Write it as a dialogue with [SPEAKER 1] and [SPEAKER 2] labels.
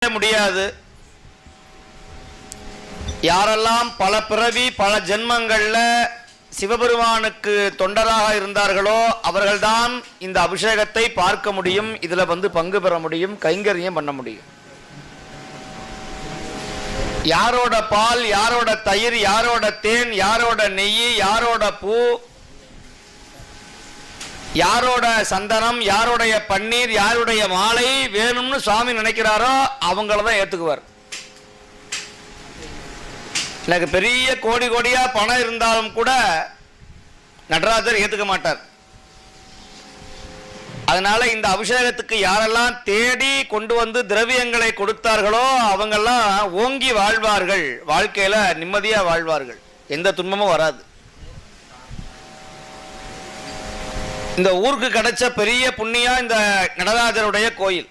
[SPEAKER 1] முடியாது. யாரெல்லாம் பல பிறவி பல ஜென்மங்கள்ல சிவபெருமானுக்கு தொண்டராக இருந்தார்களோ அவர்கள்தான் இந்த அபிஷேகத்தை பார்க்க முடியும், இதுல பங்கு பெற முடியும், கைங்கரியம் பண்ண முடியும். யாரோட பால், யாரோட தயிர், யாரோட தேன், யாரோட நெய், யாரோட பூ, யாரோட சந்தனம், யாருடைய பன்னீர், யாருடைய மாலை வேணும்னு சுவாமி நினைக்கிறாரோ அவங்கள தான் ஏத்துக்குவார். எனக்கு பெரிய கோடி கோடியா பணம் இருந்தாலும் கூட நடராஜர் ஏத்துக்க மாட்டார். அதனால இந்த அபிஷேகத்துக்கு யாரெல்லாம் தேடி கொண்டு வந்து திரவியங்களை கொடுத்தார்களோ அவங்கெல்லாம் ஓங்கி வாழ்வார்கள், வாழ்க்கையில நிம்மதியா வாழ்வார்கள், எந்த துன்பமும் வராது. இந்த ஊருக்கு கிடைச்ச பெரிய புண்ணியா இந்த நடராஜருடைய கோயில்.